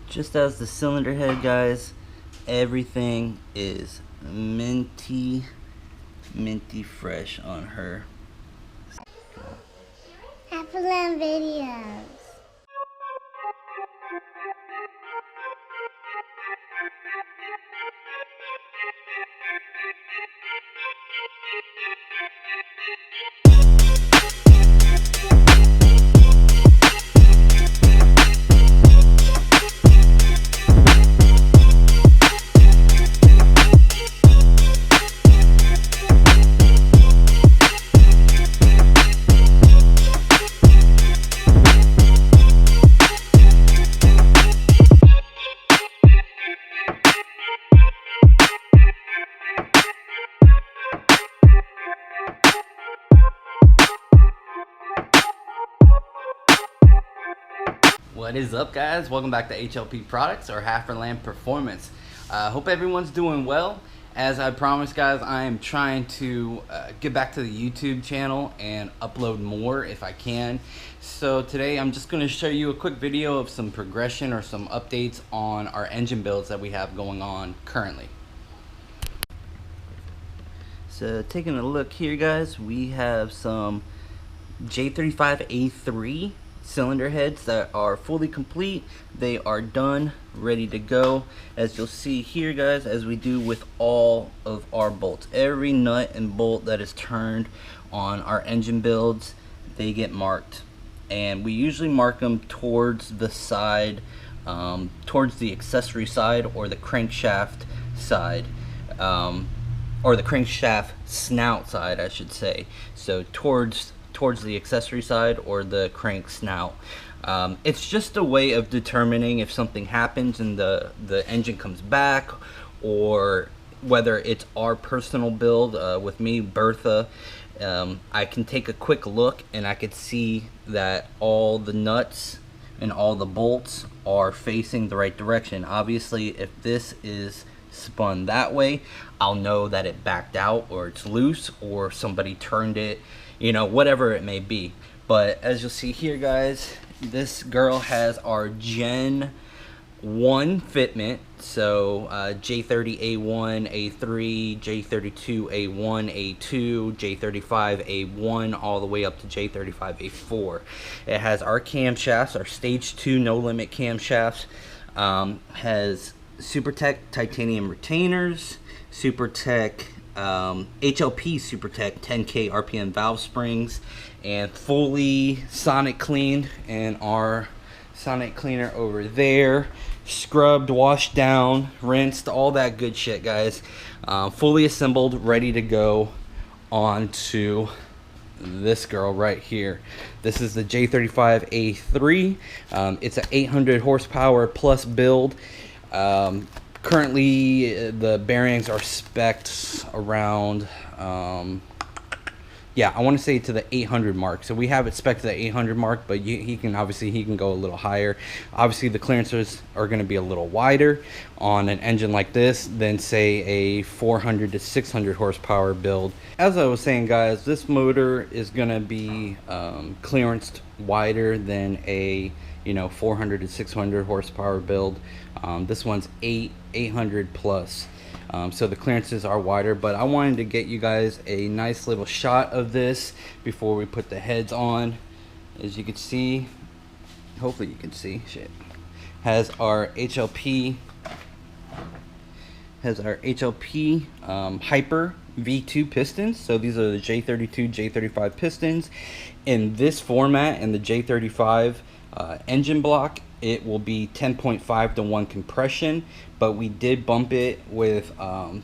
Just as the cylinder head, guys, everything is minty fresh on her. HalferLand videos. What is up, guys? Welcome back to HLP Products, or HalferLand Performance. Hope everyone's doing well. As I promised, guys, I am trying to get back to the YouTube channel and upload more if I can. So today I'm just going to show you a quick video of some progression or some updates on our engine builds that we have going on currently. So taking a look here, guys, we have some J35a3 cylinder heads that are fully complete. They are done, ready to go. As you'll see here, guys, as we do with all of our bolts, every nut and bolt that is turned on our engine builds, they get marked, and we usually mark them towards the side, towards the accessory side or the crankshaft side, or the crankshaft snout side, I should say. So towards the accessory side or the crank snout. It's just a way of determining if something happens and the engine comes back, or whether it's our personal build. With me, Bertha, I can take a quick look and I could see that all the nuts and all the bolts are facing the right direction. Obviously, if this is spun that way, I'll know that it backed out, or it's loose, or somebody turned it, you know, whatever it may be. But as you'll see here, guys, this girl has our Gen 1 fitment. So J30A1, A3, J32A1, A2, J35A1, all the way up to J35A4. It has our camshafts, our stage 2 no limit camshafts. Has SuperTech titanium retainers, SuperTech HLP SuperTech 10K RPM valve springs, and fully sonic cleaned in our sonic cleaner over there. Scrubbed, washed down, rinsed, all that good shit, guys. Fully assembled, ready to go onto this girl right here. This is the J35A3. It's an 800 horsepower plus build. Currently, the bearings are spec'd around, yeah, I want to say to the 800 mark. So we have it spec'd to the 800 mark, but he can go a little higher. Obviously, the clearances are going to be a little wider on an engine like this than, say, a 400 to 600 horsepower build. As I was saying, guys, this motor is going to be clearanced wider than a 400 to 600 horsepower build. This one's 800 plus, so the clearances are wider, but I wanted to get you guys a nice little shot of this before we put the heads on. As you can see, hopefully you can see, shit, has our HLP Hyper V2 pistons. So these are the J32, J35 pistons. In this format, in the J35 engine block, it will be 10.5 to 1 compression, but we did bump it with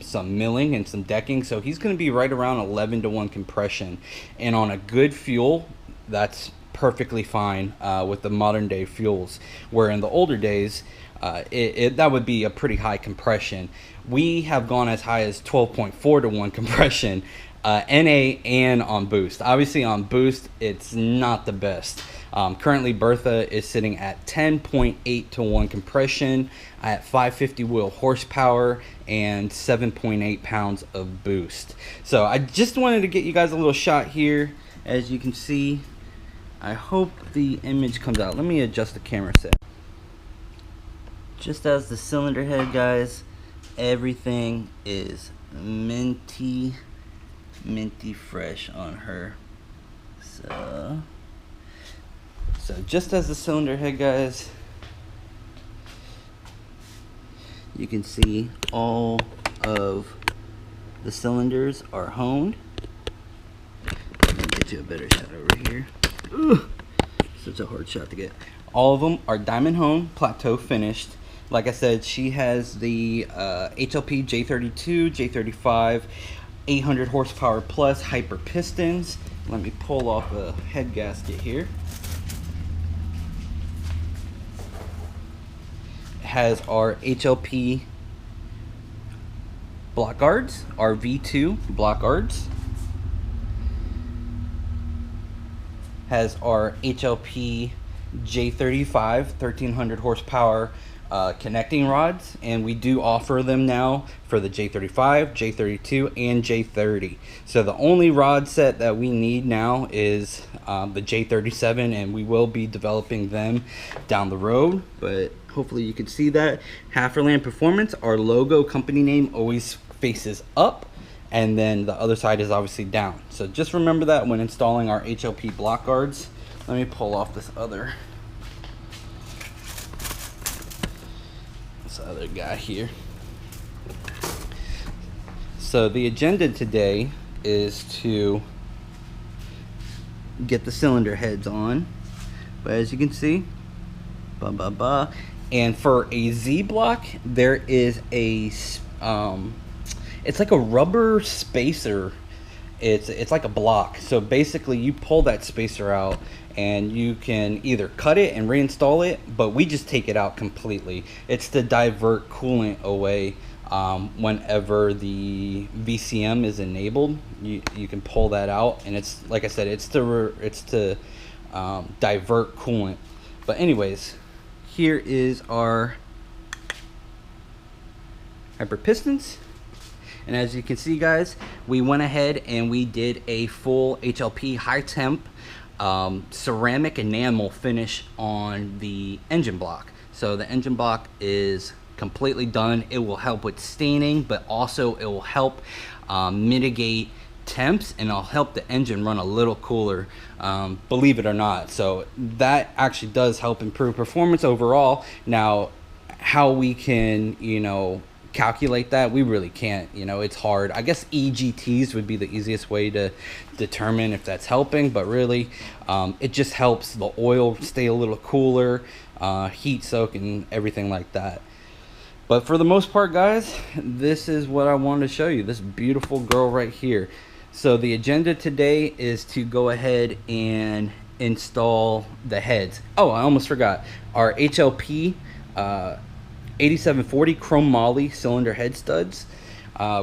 some milling and some decking, so he's going to be right around 11 to 1 compression. And on a good fuel, that's perfectly fine with the modern day fuels, where in the older days that would be a pretty high compression. We have gone as high as 12.4 to 1 compression, NA and on boost. Obviously on boost it's not the best. Currently Bertha is sitting at 10.8 to 1 compression at 550 wheel horsepower and 7.8 pounds of boost. So I just wanted to get you guys a little shot here. As you can see, I hope the image comes out. Let me adjust the camera set. just as the cylinder head, guys, everything is minty fresh on her. So just as the cylinder head, guys, you can see all of the cylinders are honed. Let me get you a better shot over here. Ugh, such a hard shot to get. All of them are diamond honed, plateau finished. Like I said, she has the HLP J32, J35, 800 horsepower plus hyper pistons. Let me pull off a head gasket here. It has our HLP block guards, our V2 block guards. Has our HLP J35 1300 horsepower connecting rods, and we do offer them now for the J35, J32, and J30. So the only rod set that we need now is the J37, and we will be developing them down the road, but hopefully you can see that. HalferLand Performance, our logo company name always faces up, and then the other side is obviously down. So just remember that when installing our HLP block guards. Let me pull off this other guy here. So the agenda today is to get the cylinder heads on, but as you can see, and for a Z block, there is a it's like a rubber spacer. It's like a block. So basically you pull that spacer out and you can either cut it and reinstall it, but we just take it out completely. It's to divert coolant away whenever the VCM is enabled. You can pull that out, and it's, like I said, it's to divert coolant. But anyways, here is our hyper pistons. And as you can see, guys, we went ahead and we did a full HLP high temp ceramic enamel finish on the engine block. So the engine block is completely done. It will help with staining, but also it will help mitigate temps, and it'll help the engine run a little cooler, believe it or not. So that actually does help improve performance overall. Now, how we can, calculate that, we really can't. It's hard. I guess EGTs would be the easiest way to determine if that's helping, but really it just helps the oil stay a little cooler, heat soak, and everything like that. But for the most part, guys, this is what I wanted to show you, this beautiful girl right here. So the agenda today is to go ahead and install the heads. Oh, I almost forgot, our HLP 8740 chrome moly cylinder head studs,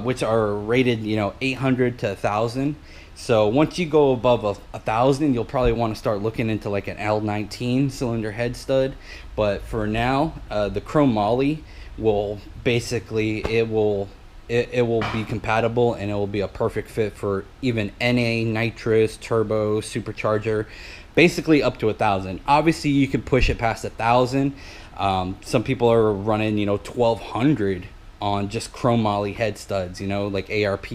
which are rated 800 to 1000. So once you go above 1000, you'll probably want to start looking into like an L19 cylinder head stud. But for now, the chrome moly will basically, it will be compatible, and it will be a perfect fit for even NA, nitrous, turbo, supercharger, basically up to 1000. Obviously you can push it past 1000. Some people are running 1200 on just chrome moly head studs, like ARP,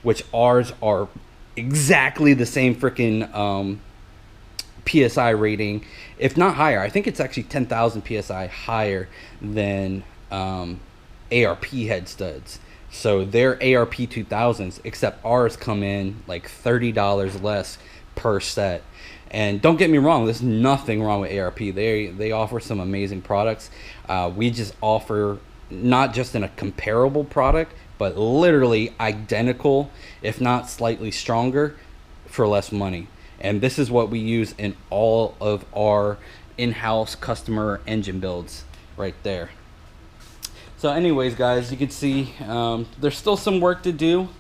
which ours are exactly the same freaking PSI rating, if not higher. I think it's actually 10,000 PSI higher than ARP head studs. So they're ARP 2000s, except ours come in like $30 less per set. And don't get me wrong, there's nothing wrong with ARP. They offer some amazing products. We just offer not just in a comparable product, but literally identical, if not slightly stronger, for less money. And this is what we use in all of our in-house customer engine builds right there. So anyways, guys, you can see there's still some work to do.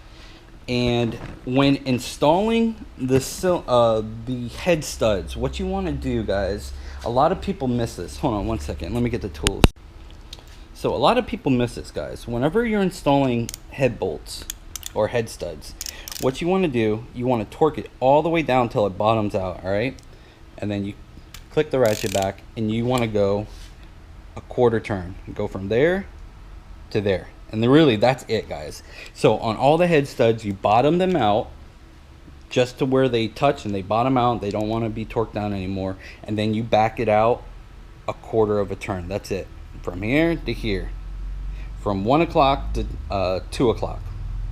And when installing the head studs, what you want to do, guys, a lot of people miss this. Hold on one second, let me get the tools. So a lot of people miss this, guys. Whenever you're installing head bolts or head studs, what you want to do, you want to torque it all the way down until it bottoms out, all right? And then you click the ratchet back, and you want to go a quarter turn. Go from there to there. And then really that's it, guys. So on all the head studs, you bottom them out just to where they touch, and they bottom out. They don't want to be torqued down anymore. And then you back it out a quarter of a turn. That's it. From here to here. From 1 o'clock to 2 o'clock.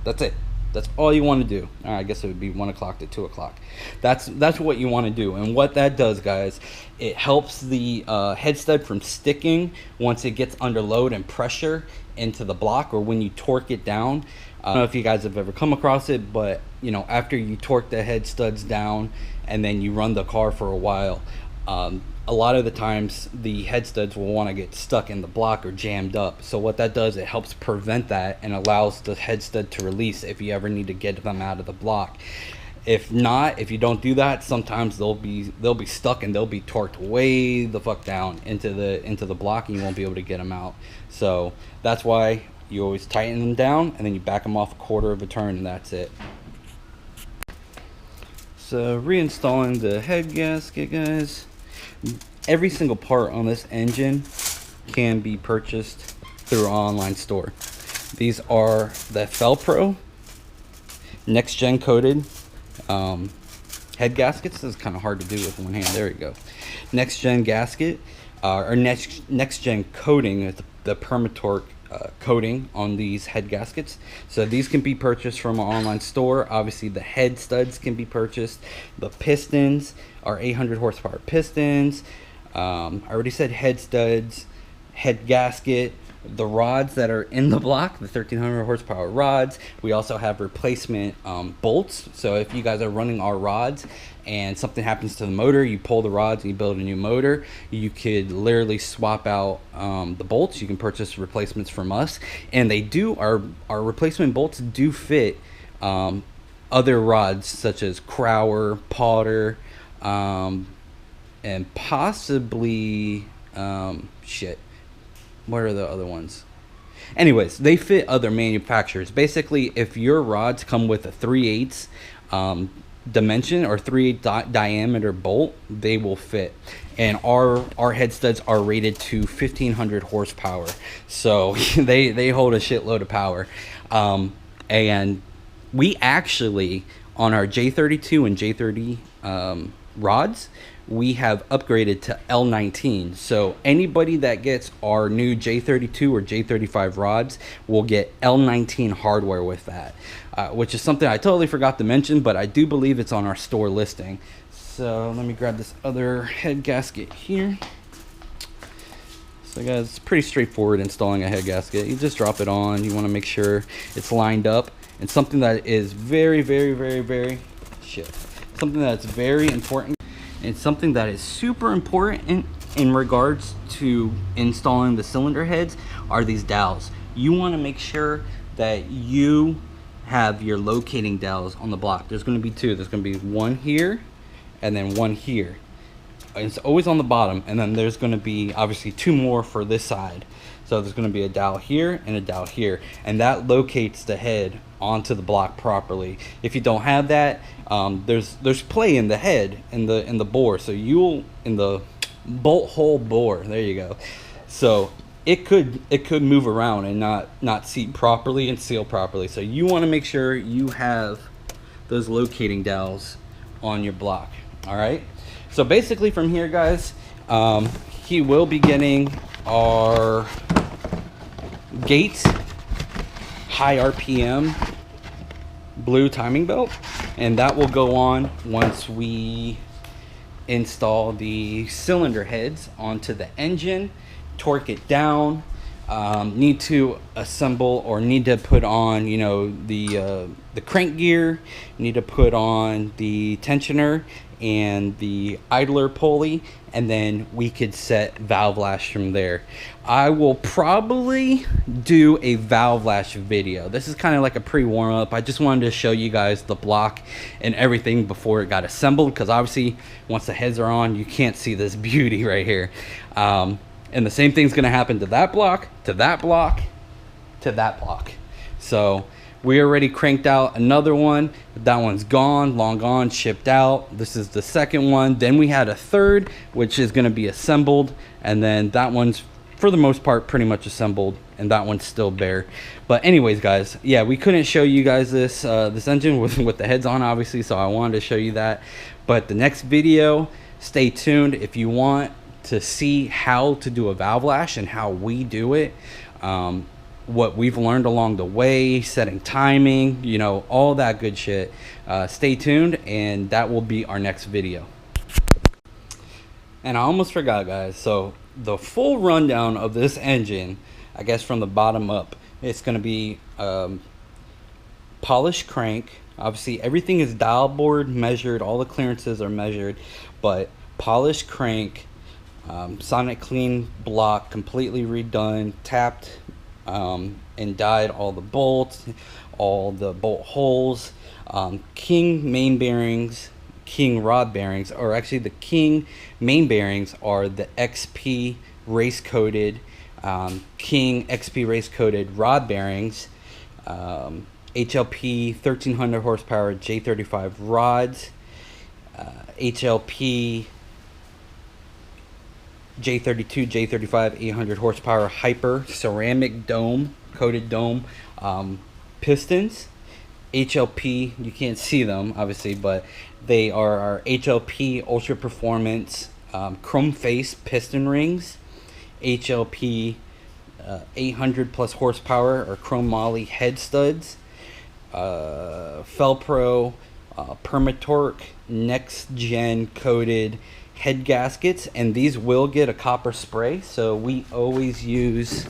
That's it. That's all you want to do. I guess it would be 1 o'clock to 2 o'clock. That's what you want to do. And what that does, guys, it helps the head stud from sticking once it gets under load and pressure into the block, or when you torque it down. I don't know if you guys have ever come across it, but you know, after you torque the head studs down and then you run the car for a while, a lot of the times the head studs will want to get stuck in the block or jammed up. So what that does, it helps prevent that and allows the head stud to release if you ever need to get them out of the block. If not, if you don't do that, sometimes they'll be stuck and they'll be torqued way the fuck down into the block, and you won't be able to get them out. So that's why you always tighten them down and then you back them off a quarter of a turn, and that's it. So reinstalling the head gasket, guys. Every single part on this engine can be purchased through our online store. These are the Felpro next gen coated head gaskets. This is kind of hard to do with one hand. There you go. Next gen gasket, or next gen coating is the Permatorque coating on these head gaskets. So these can be purchased from our online store. Obviously the head studs can be purchased. The pistons are 800 horsepower pistons. I already said head studs, head gasket. The rods that are in the block, the 1300 horsepower rods. We also have replacement bolts. So if you guys are running our rods and something happens to the motor, you pull the rods and you build a new motor, you could literally swap out the bolts. You can purchase replacements from us, and they do, our replacement bolts do fit other rods such as Crower, Potter, and possibly shit, what are the other ones? Anyways, they fit other manufacturers. Basically, if your rods come with a 3/8 dimension or 3/8 diameter bolt, they will fit. And our head studs are rated to 1500 horsepower, so they hold a shitload of power. And we actually, on our J32 and J30 rods, we have upgraded to L19. So anybody that gets our new J32 or J35 rods will get L19 hardware with that, which is something I totally forgot to mention, but I do believe it's on our store listing. So let me grab this other head gasket here. So guys, it's pretty straightforward installing a head gasket. You just drop it on. You want to make sure it's lined up. And something that is very something that's very important, and something that is super important in regards to installing the cylinder heads, are these dowels. You want to make sure that you have your locating dowels on the block. There's going to be two. There's going to be one here and then one here. It's always on the bottom, and then there's going to be obviously two more for this side. So there's going to be a dowel here and a dowel here, and that locates the head onto the block properly. If you don't have that, there's play in the head, in the bore, so you'll, in the bolt hole bore, there you go. So it could move around and not seat properly and seal properly. So you want to make sure you have those locating dowels on your block. All right. So basically from here, guys, he will be getting our Gates high RPM blue timing belt, and that will go on once we install the cylinder heads onto the engine, torque it down, need to assemble or need to put on, you know, the crank gear, need to put on the tensioner and the idler pulley, and then we could set valve lash from there. I will probably do a valve lash video. This is kind of like a pre-warm-up. I just wanted to show you guys the block and everything before it got assembled, because obviously once the heads are on, you can't see this beauty right here. And the same thing's gonna happen to that block, to that block, to that block. So we already cranked out another one. That one's gone, long gone, shipped out. This is the second one. Then we had a third, which is gonna be assembled, and then that one's for the most part pretty much assembled, and that one's still bare. But anyways, guys, yeah, we couldn't show you guys this this engine with the heads on, obviously, so I wanted to show you that. But the next video, stay tuned if you want to see how to do a valve lash and how we do it, what we've learned along the way, setting timing, you know, all that good shit. Stay tuned, and that will be our next video. And I almost forgot, guys, so the full rundown of this engine, I guess from the bottom up, it's going to be polished crank. Obviously everything is dial board measured, all the clearances are measured, but polished crank, sonic clean block, completely redone, tapped and dyed all the bolts, all the bolt holes, King main bearings, King rod bearings, or actually the King main bearings are the XP race coated, King XP race coated rod bearings, HLP 1300 horsepower J35 rods, HLP J32, J35 800 horsepower hyper ceramic dome, coated dome pistons. HLP, you can't see them obviously, but they are our HLP ultra performance chrome face piston rings, HLP 800 plus horsepower or chrome moly head studs, Felpro Permatorque next gen coated head gaskets, and these will get a copper spray, so we always use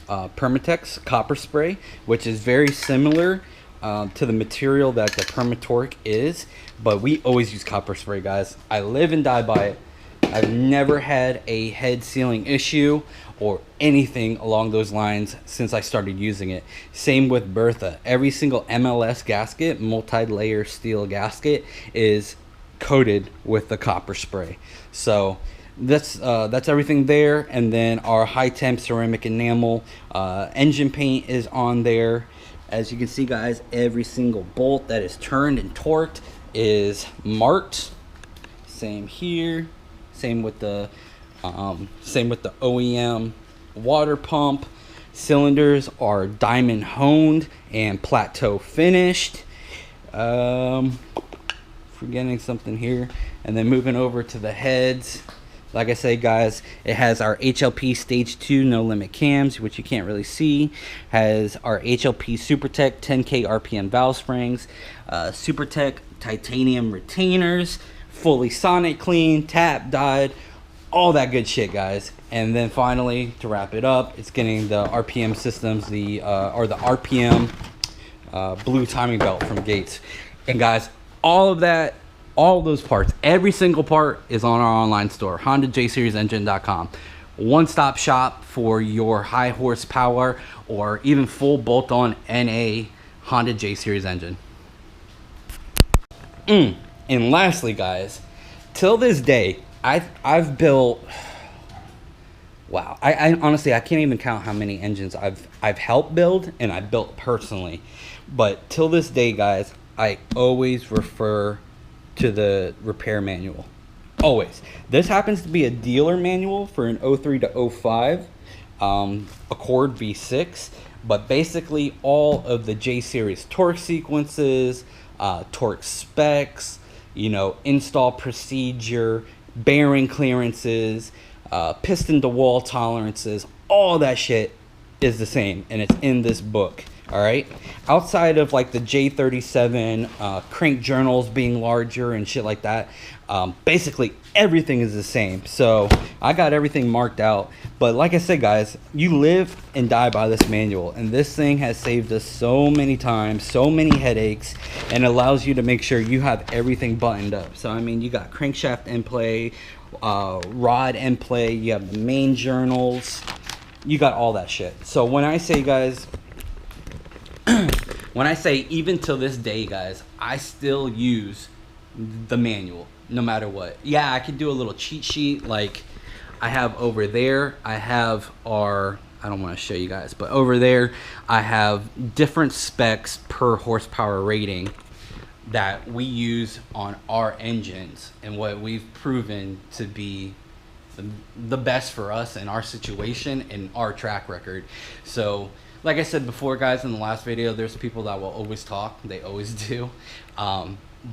Permatex copper spray, which is very similar to the material that the Permatorque is, but we always use copper spray, guys. I live and die by it. I've never had a head sealing issue or anything along those lines since I started using it. Same with Bertha. Every single MLS gasket, multi-layer steel gasket, is coated with the copper spray. So that's everything there. And then our high temp ceramic enamel engine paint is on there. As you can see, guys, every single bolt that is turned and torqued is marked. Same here. Same with the OEM water pump. Cylinders are diamond honed and plateau finished. Forgetting something here. And then moving over to the heads, like I say, guys, it has our HLP stage 2 no limit cams, which you can't really see. Has our HLP SuperTech 10K RPM valve springs, SuperTech titanium retainers, fully sonic clean, tap, dyed, all that good shit, guys. And then finally, to wrap it up, it's getting the RPM systems, the RPM blue timing belt from Gates. And guys, all of that, all those parts, every single part is on our online store, HondaJSeriesEngine.com. One-stop shop for your high horsepower or even full bolt-on NA Honda J-Series engine. And lastly, guys, till this day, I've built, wow, I honestly, I can't even count how many engines I've helped build and I built personally. But till this day, guys, I always refer to the repair manual. Always. This happens to be a dealer manual for an 03 to 05 Accord V6, but basically all of the J-Series torque sequences, torque specs, you know, install procedure, bearing clearances, piston to wall tolerances, all that shit is the same, and it's in this book. All right, outside of like the J37 crank journals being larger and shit like that, basically everything is the same. So I got everything marked out. But like I said, guys, you live and die by this manual, and this thing has saved us so many times, so many headaches, and allows you to make sure you have everything buttoned up. So I mean, you got crankshaft in play, rod in play, you have the main journals, you got all that shit. So when I say, guys, when I say even till this day, guys, I still use the manual no matter what. Yeah, I could do a little cheat sheet like I have over there. I have our, I don't want to show you guys, but over there I have different specs per horsepower rating that we use on our engines and what we've proven to be the best for us in our situation and our track record. So like I said before, guys, in the last video, there's people that will always talk. They always do.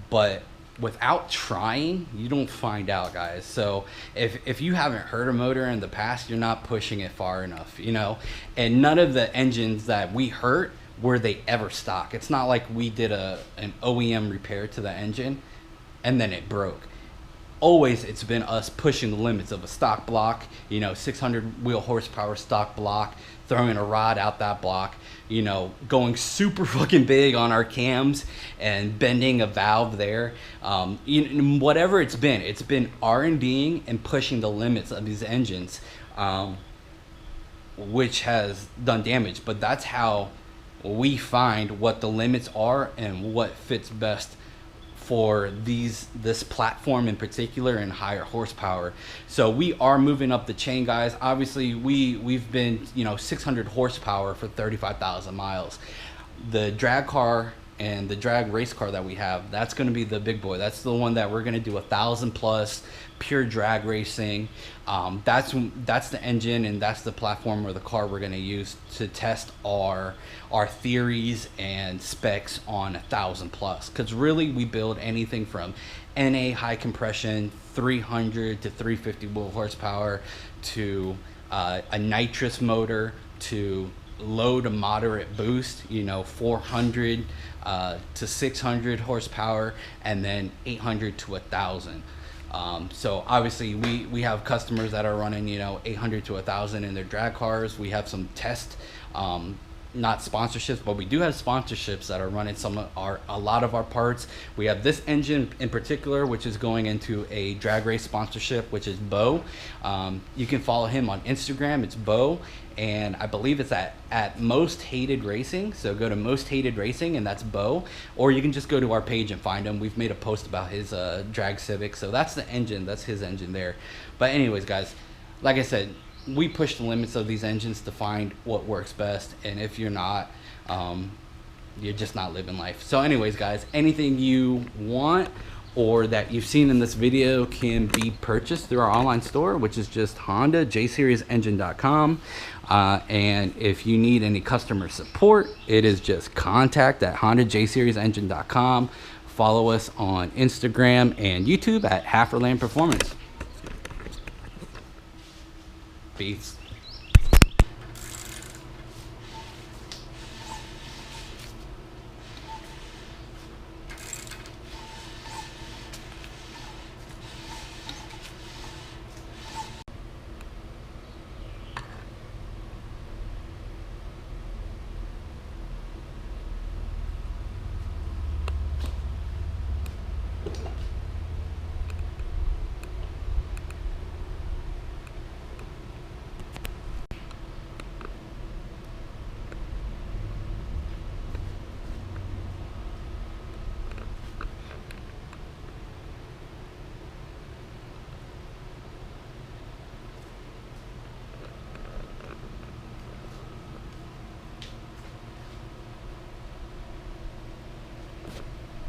But without trying, you don't find out, guys. So if you haven't hurt a motor in the past, you're not pushing it far enough, you know. And none of the engines that we hurt were they ever stock. It's not like we did an OEM repair to the engine and then it broke. Always it's been us pushing the limits of a stock block, you know, 600 wheel horsepower stock block, throwing a rod out that block, you know, going super fucking big on our cams and bending a valve there. Whatever it's been R&Ding and pushing the limits of these engines, which has done damage. But that's how we find what the limits are and what fits best for this platform in particular and higher horsepower. So we are moving up the chain, guys. Obviously we've been, you know, 600 horsepower for 35,000 miles. The drag car and the drag race car that we have, that's going to be the big boy. That's the one that we're going to do 1,000+ pure drag racing. That's the engine and that's the platform or the car we're going to use to test our theories and specs on 1,000+, because really we build anything from NA high compression 300 to 350 wheel horsepower to a nitrous motor to low to moderate boost, you know, 400 to 600 horsepower, and then 800 to 1,000. So obviously we have customers that are running, you know, 800 to 1,000 in their drag cars. We have some test, not sponsorships, but we do have sponsorships that are running a lot of our parts. We have this engine in particular, which is going into a drag race sponsorship, which is Beau. You can follow him on Instagram. It's Beau, and I believe it's at Most Hated Racing. So go to Most Hated Racing, and that's Beau. Or you can just go to our page and find him. We've made a post about his drag Civic. So that's the engine. That's his engine there. But anyways, guys, like I said, we push the limits of these engines to find what works best. And if you're not, you're just not living life. So anyways, guys, anything you want or that you've seen in this video can be purchased through our online store, which is just Honda J-Series Engine.com. And if you need any customer support, it is just contact at Honda J-Series Engine.com. Follow us on Instagram and YouTube at HalferLand Performance. Peace.